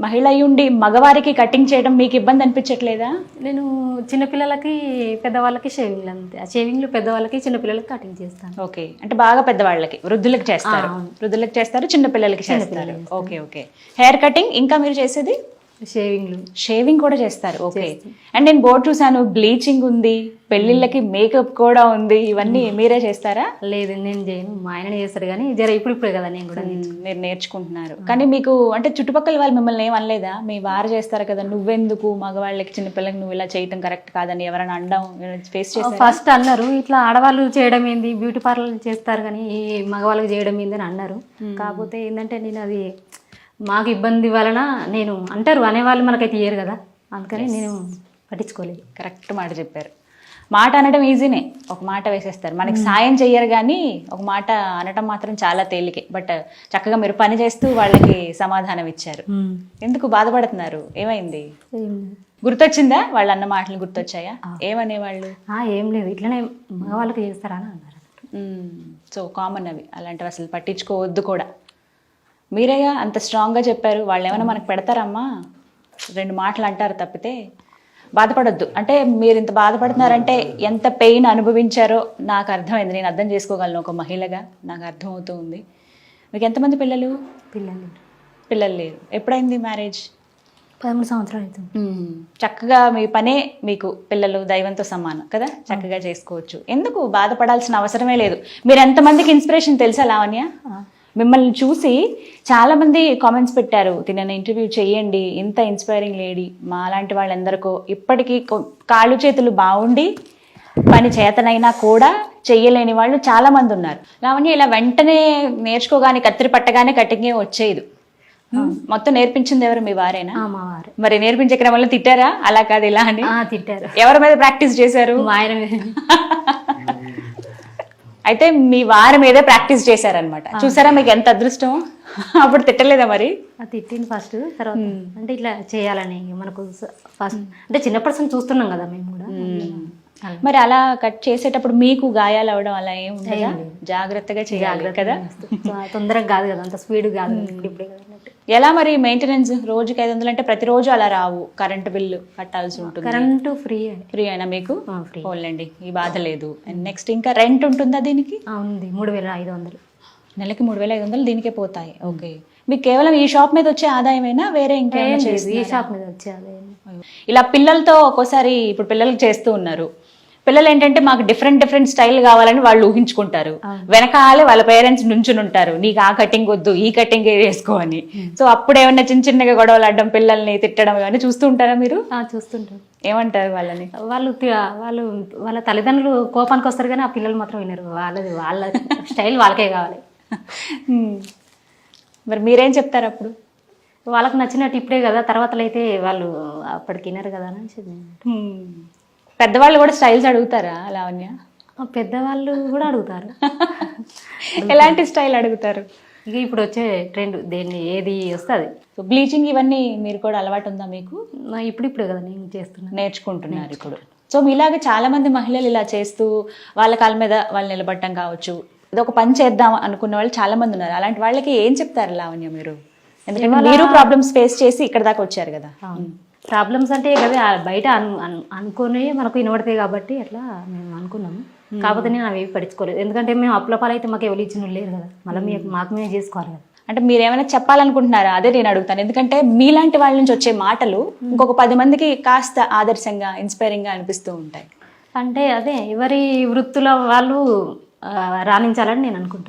మహిళ అయ్యుండి మగవారికి కటింగ్ చేయడం మీకు ఇబ్బంది అనిపించట్లేదా? నేను చిన్నపిల్లలకి పెద్దవాళ్ళకి షేవింగ్లు అంతే. ఆ షేవింగ్లు పెద్దవాళ్ళకి చిన్నపిల్లలకి కటింగ్ చేస్తాను. ఓకే, అంటే బాగా పెద్దవాళ్ళకి, వృద్ధులకు చేస్తారు. వృద్ధులకు చేస్తారు, చిన్న పిల్లలకి చేస్తారు. Okay okay. హెయిర్ కటింగ్ ఇంకా మీరు చేసేది? షేవింగ్ కూడా చేస్తారు. ఓకే. అండ్ నేను బోర్డు చూసాను, బ్లీచింగ్ ఉంది, పెళ్లిళ్ళకి మేకప్ కూడా ఉంది. ఇవన్నీ మీరే చేస్తారా? లేదు, నేను చేయను, మా ఆయన చేస్తాడు. కానీ ఇప్పుడే కదా నేను కూడా మీరు నేర్చుకుంటున్నారు. కానీ మీకు అంటే చుట్టుపక్కల వాళ్ళు మిమ్మల్ని ఏం అనలేదా? మీ వారు చేస్తారు కదా, నువ్వెందుకు మగవాళ్ళకి చిన్నపిల్లకి నువ్వు ఇలా చేయటం కరెక్ట్ కాదని ఎవరైనా అనడం ఫేస్ చేస్తారు? ఫస్ట్ అన్నారు, ఇట్లా ఆడవాళ్ళు చేయడం ఏంది, బ్యూటీ పార్లర్ చేస్తారు కానీ మగవాళ్ళకి చేయడం ఏంది అని అన్నారు. కాకపోతే ఏంటంటే నేను అది మాకు ఇబ్బంది వలన నేను అంటారు, అనేవాళ్ళు మనకైతే ఇయ్యరు కదా, అందుకని నేను పట్టించుకోలేదు. కరెక్ట్ మాట చెప్పారు. మాట అనడం ఈజీనే, ఒక మాట వేసేస్తారు, మనకి సాయం చెయ్యరు. కానీ ఒక మాట అనటం మాత్రం చాలా తేలికే. బట్ చక్కగా మీరు పని చేస్తూ వాళ్ళకి సమాధానం ఇచ్చారు. ఎందుకు బాధపడుతున్నారు? ఏమైంది? గుర్తొచ్చిందా? వాళ్ళు అన్న మాటలు గుర్తొచ్చాయా? ఏమనేవాళ్ళు? ఏం లేదు, ఇట్లనే మగవాళ్ళకి చేస్తారా అని అన్నారు. సో కామన్ అవి, అలాంటివి అసలు పట్టించుకోవద్దు కూడా. మీరేగా అంత స్ట్రాంగ్గా చెప్పారు. వాళ్ళు ఏమైనా మనకు పెడతారమ్మా, రెండు మాటలు అంటారు తప్పితే. బాధపడొద్దు. అంటే మీరు ఇంత బాధపడుతున్నారంటే ఎంత పెయిన్ అనుభవించారో నాకు అర్థమైంది, నేను అర్థం చేసుకోగలను. ఒక మహిళగా నాకు అర్థమవుతూ ఉంది. మీకు ఎంతమంది పిల్లలు? పిల్లలు లేరు. ఎప్పుడైంది మ్యారేజ్? 13 సంవత్సరాలు అవుతుంది. చక్కగా మీ పనే మీకు పిల్లలు దైవంతో సమానం కదా, చక్కగా చేసుకోవచ్చు. ఎందుకు బాధపడాల్సిన అవసరమే లేదు. మీరు ఎంతమందికి ఇన్స్పిరేషన్ తెలుసా లావణ్య? మిమ్మల్ని చూసి చాలామంది కామెంట్స్ పెట్టారు, తినని ఇంటర్వ్యూ చేయండి, ఇంత ఇన్స్పైరింగ్ లేడీ. మా లాంటి వాళ్ళందరికో ఇప్పటికీ కాళ్ళు చేతులు బాగుండి పని చేతనైనా కూడా చెయ్యలేని వాళ్ళు చాలామంది ఉన్నారు. లావణ్య ఇలా వెంటనే నేర్చుకోగానే, కత్తిరి పట్టగానే కటింగే వచ్చేది. మొత్తం నేర్పించింది ఎవరు? మీ వారేనా? మా వారు. మరి నేర్పించే క్రమంలో తిట్టారా? అలా కాదు ఇలా అని? తిట్టారు. ఎవరి మీద ప్రాక్టీస్ చేశారు? మా ఆయన మీద. అయితే మీ వారి మీదే ప్రాక్టీస్ చేశారనమాట. చూసారా మీకు ఎంత అదృష్టం? అప్పుడు తిట్టలేదా మరి? తిట్టింది ఫస్ట్, తర్వాత అంటే ఇట్లా చేయాలని మనకు ఫస్ట్ అంటే చిన్నప్పటి చూస్తున్నాం కదా మేము కూడా. మరి అలా కట్ చేసేటప్పుడు మీకు గాయాలు అవడం అలా ఏం ఉండదా? జాగ్రత్తగా చేయాలి కదా, తొందరగా కాదు కదా, అంత స్పీడ్ కాదు. ఇప్పుడే ఎలా మరి మెయింటెనెన్స్? రోజుకి 500 అంటే ప్రతిరోజు అలా రావు, కరెంటు బిల్లు కట్టాల్సి ఉంటుంది. కరెంటు ఫ్రీ అయినా మీకు? పోలండి, ఈ బాధ లేదు. అండ్ నెక్స్ట్ ఇంకా రెంట్ ఉంటుందా దీనికి? ఉంది, 3500. నెలకి 3500 దీనికే పోతాయి. ఓకే. మీకు కేవలం ఈ షాప్ మీద వచ్చే ఆదాయమేనా, వేరే ఇంకేమైనా చేసి? ఈ షాప్ మీద వచ్చే ఆదాయం. ఇలా పిల్లలతో ఒక్కోసారి, ఇప్పుడు పిల్లలకి చేస్తూ ఉన్నారు, పిల్లలు ఏంటంటే మాకు డిఫరెంట్ స్టైల్ కావాలని వాళ్ళు ఊహించుకుంటారు. వెనకాలే వాళ్ళ పేరెంట్స్ నుంచుని ఉంటారు, నీకు ఆ కటింగ్ వద్దు, ఈ కటింగ్ వేసుకో అని. సో అప్పుడు ఏమన్నా చిన్నగా గొడవలు ఆడడం, పిల్లల్ని తిట్టడం ఇవన్నీ చూస్తూ ఉంటారా మీరు? చూస్తుంటారు. ఏమంటారు వాళ్ళని? వాళ్ళ తల్లిదండ్రులు కోపానికి వస్తారు కానీ ఆ పిల్లలు మాత్రం వినరు. వాళ్ళ స్టైల్ వాళ్ళకే కావాలి. మరి మీరేం చెప్తారు అప్పుడు? వాళ్ళకి నచ్చినట్టు ఇప్పుడే కదా, తర్వాత అయితే వాళ్ళు అప్పటికి వినరు కదా అని. పెద్దవాళ్ళు కూడా స్టైల్స్ అడుగుతారా లావణ్య? పెద్దవాళ్ళు కూడా అడుగుతారు. ఎలాంటి స్టైల్ అడుగుతారు? ఇక ఇప్పుడు వచ్చే ట్రెండ్ దేన్ని ఏది వస్తుంది. సో బ్లీచింగ్ ఇవన్నీ మీరు కూడా అలవాటు ఉందా మీకు? ఇప్పుడు కదా నేను చేస్తున్నాను, నేర్చుకుంటున్నారు ఇప్పుడు. సో మీలాగా చాలా మంది మహిళలు ఇలా చేస్తూ వాళ్ళ కాళ్ళ మీద వాళ్ళు నిలబడటం కావచ్చు, ఏదో ఒక పని చేద్దాం అనుకున్న వాళ్ళు చాలా మంది ఉన్నారు. అలాంటి వాళ్ళకి ఏం చెప్తారు లావణ్య మీరు? ఎందుకంటే మీరు ప్రాబ్లమ్స్ ఫేస్ చేసి ఇక్కడ దాకా వచ్చారు కదా. ప్రాబ్లమ్స్ అంటే కదా బయట అనుకునే మనకు వినబడతాయి కాబట్టి అట్లా మేము అనుకున్నాము. కాకపోతే నేను అవి పట్టించుకోలేదు, ఎందుకంటే మేము అప్పులపాలు అయితే మాకు ఎవరు ఇచ్చిన లేరు కదా, మళ్ళీ మాకు మేము చేసుకోవాలి కదా. అంటే మీరు ఏమైనా చెప్పాలనుకుంటున్నారా? అదే నేను అడుగుతాను. ఎందుకంటే మీలాంటి వాళ్ళ నుంచి వచ్చే మాటలు ఇంకొక 10 మందికి కాస్త ఆదర్శంగా, ఇన్స్పైరింగ్గా అనిపిస్తూ ఉంటాయి. అంటే అదే ఎవరి వృత్తుల వాళ్ళు రాణించాలని నేను అనుకుంటున్నాను.